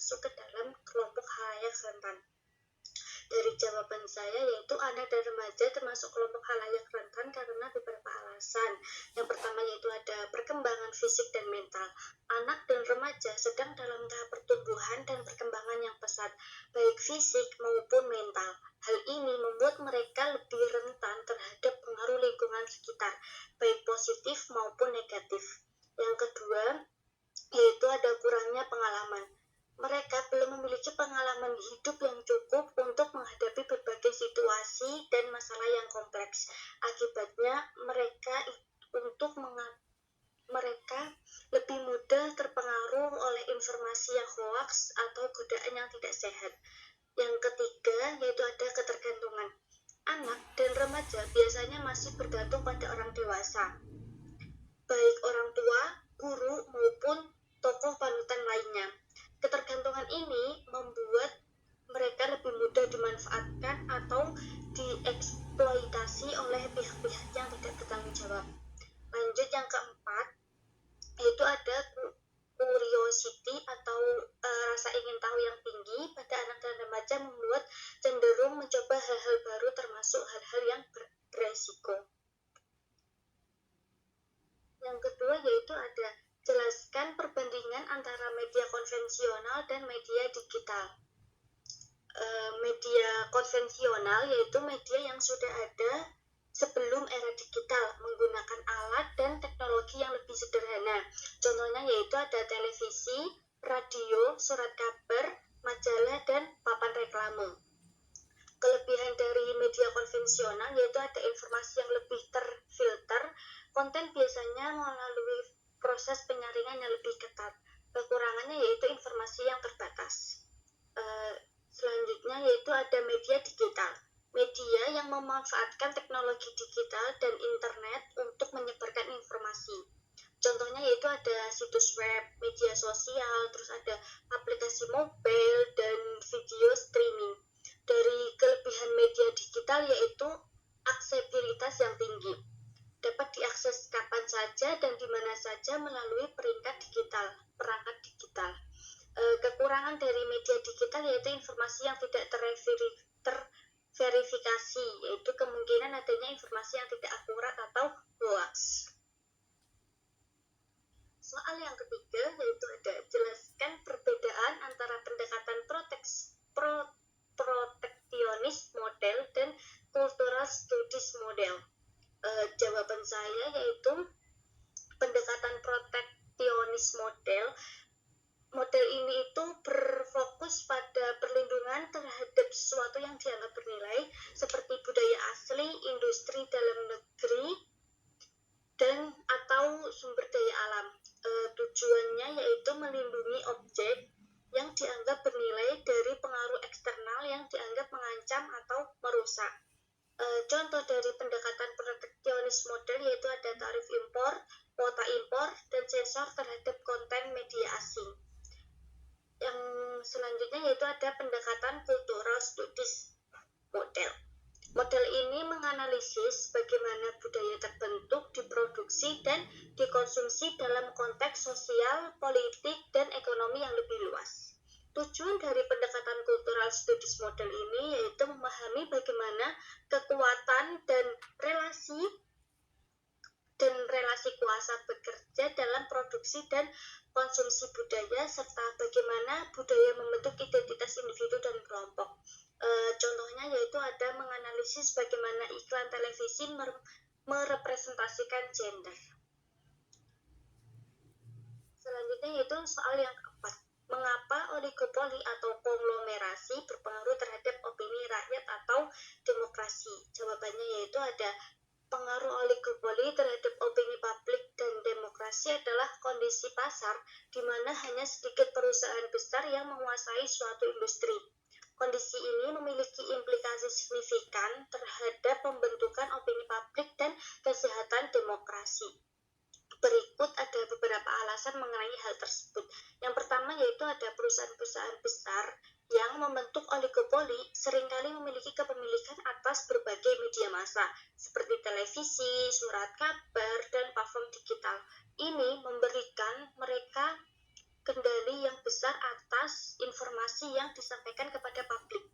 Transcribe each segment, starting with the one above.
masuk ke dalam kelompok khalayak rentan? Dari jawaban saya yaitu anak dan remaja termasuk kelompok khalayak rentan karena beberapa alasan. Yang pertama yaitu ada perkembangan fisik dan mental. Anak dan remaja sedang dalam tahap pertumbuhan dan perkembangan yang pesat, baik fisik maupun mental. Hal ini membuat mereka lebih rentan terhadap pengaruh lingkungan sekitar, baik positif maupun negatif. Yang kedua yaitu ada kurangnya pengalaman. Mereka belum memiliki pengalaman hidup yang cukup untuk menghadapi berbagai situasi dan masalah yang kompleks. Akibatnya mereka lebih mudah terpengaruh oleh informasi yang hoaks atau godaan yang tidak sehat. Yang ketiga yaitu ada ketergantungan. Anak dan remaja biasanya masih bergantung pada orang dewasa, baik orang tua, guru, maupun tokoh panutan lainnya. Ketergantungan ini membuat mereka lebih mudah dimanfaatkan atau dieksploitasi oleh pihak-pihak yang tidak bertanggung jawab. Lanjut yang keempat, yaitu ada curiosity atau rasa ingin tahu yang tinggi pada anak dan remaja membuat cenderung mencoba hal-hal baru termasuk hal-hal yang beresiko. Yang kedua yaitu ada jelaskan perbandingan antara media konvensional dan media digital. Media konvensional yaitu media yang sudah ada sebelum era digital, menggunakan alat dan teknologi yang lebih sederhana. Contohnya yaitu ada televisi, radio, surat kabar, majalah, dan papan reklame. Kelebihan dari media konvensional yaitu ada informasi yang lebih terfilter, konten biasanya melalui proses penyaringan yang lebih ketat. Kekurangannya yaitu informasi yang terbatas. Selanjutnya yaitu ada media digital. Media yang memanfaatkan teknologi digital dan internet untuk menyebarkan informasi. Contohnya yaitu ada situs web, media sosial, terus ada aplikasi mobile dan video streaming. Dari kelebihan media digital yaitu aksesibilitas yang tinggi. Dapat diakses kapan saja dan di mana saja melalui perangkat digital. Kekurangan dari media digital yaitu informasi yang tidak terverifikasi, yaitu kemungkinan adanya informasi yang tidak akurat atau hoax. Soal yang ketiga yaitu ada jelaskan perbedaan antara pendekatan protektionis model dan cultural studies model. Jawaban saya yaitu pendekatan protektionis model ini itu berfokus pada perlindungan terhadap sesuatu yang dianggap bernilai seperti budaya asli, industri dalam negeri, dan atau sumber daya alam. Tujuannya yaitu melindungi objek yang dianggap bernilai dari pengaruh eksternal yang dianggap mengancam atau merusak. Contoh dari pendekatan proteksionis model yaitu ada tarif impor, kuota impor, dan sensor terhadap konten media asing. Yang selanjutnya yaitu ada pendekatan cultural studies model. Model ini menganalisis bagaimana budaya terbentuk, diproduksi, dan dikonsumsi dalam konteks sosial, politik, dan ekonomi yang lebih luas. Tujuan dari pendekatan cultural studies model ini yaitu memahami bagaimana kekuatan dan relasi kuasa bekerja dalam produksi dan konsumsi budaya, serta bagaimana budaya membentuk identitas individu dan kelompok. Contohnya yaitu ada menganalisis bagaimana iklan televisi merepresentasikan gender. Selanjutnya yaitu soal yang keempat. Mengapa oligopoli atau konglomerasi berpengaruh terhadap opini rakyat atau demokrasi? Jawabannya yaitu ada pengaruh oligopoli terhadap opini publik dan demokrasi adalah kondisi pasar di mana hanya sedikit perusahaan besar yang menguasai suatu industri. Kondisi ini memiliki implikasi signifikan terhadap pembentukan opini publik dan kesehatan demokrasi. Berikut ada beberapa alasan mengenai hal tersebut. Yang pertama yaitu ada perusahaan-perusahaan besar yang membentuk oligopoli seringkali memiliki kepemilikan atas berbagai media massa seperti televisi, surat kabar, dan platform digital. Ini memberikan mereka kendali yang besar atas informasi yang disampaikan kepada publik.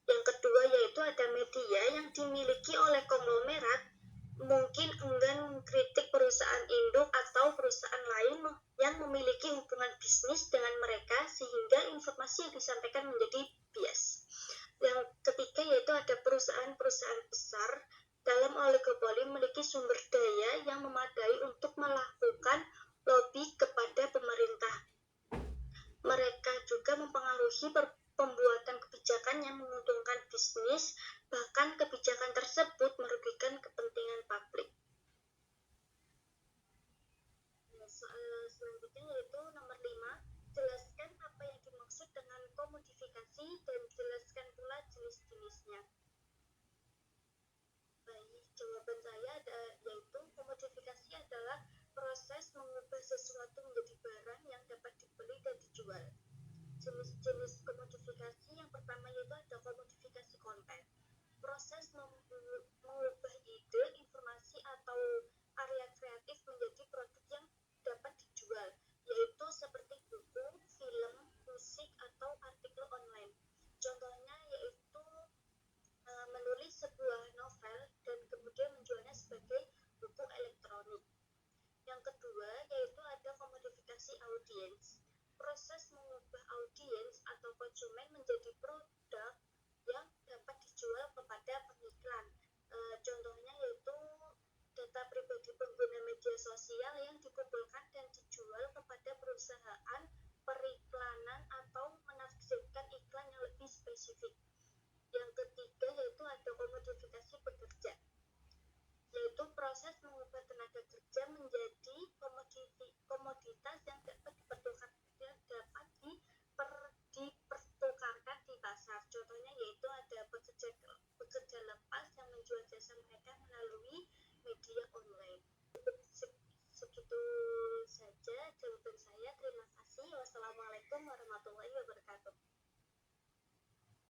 Yang kedua yaitu ada media yang dimiliki oleh konglomerat mungkin enggan mengkritik perusahaan induk atau perusahaan lain yang memiliki hubungan bisnis dengan mereka sehingga informasi yang disampaikan menjadi bias. Yang ketiga yaitu ada perusahaan-perusahaan besar dalam oligopoli memiliki sumber daya yang memadai untuk melakukan lobby kepada pemerintah. Mereka juga mempengaruhi pembuatan kebijakan yang menguntungkan bisnis, bahkan kebijakan tersebut merugikan kepentingan publik. Selanjutnya yaitu nomor 5, jelaskan apa yang dimaksud dengan komodifikasi dan jelaskan pula jenis-jenisnya. Baik, jawaban saya yaitu komodifikasi adalah proses mengubah sesuatu menjadi barang yang dapat dibeli dan dijual. Jenis-jenis komodifikasi yang pertama yaitu ada komodifikasi konten. Proses mengubah ide, informasi atau karya kreatif menjadi produk yang dapat dijual, yaitu seperti buku, film, musik, atau artikel online. Contohnya yaitu menulis sebuah novel dan kemudian menjualnya sebagai buku elektronik. Yang kedua yaitu ada komodifikasi audiens. Proses mengubah audiens atau konsumen menjadi produk yang dapat dijual kepada pengiklan. Contohnya yaitu data pribadi pengguna media sosial yang dikumpulkan dan dijual kepada perusahaan periklanan atau menafsirkan iklan yang lebih spesifik.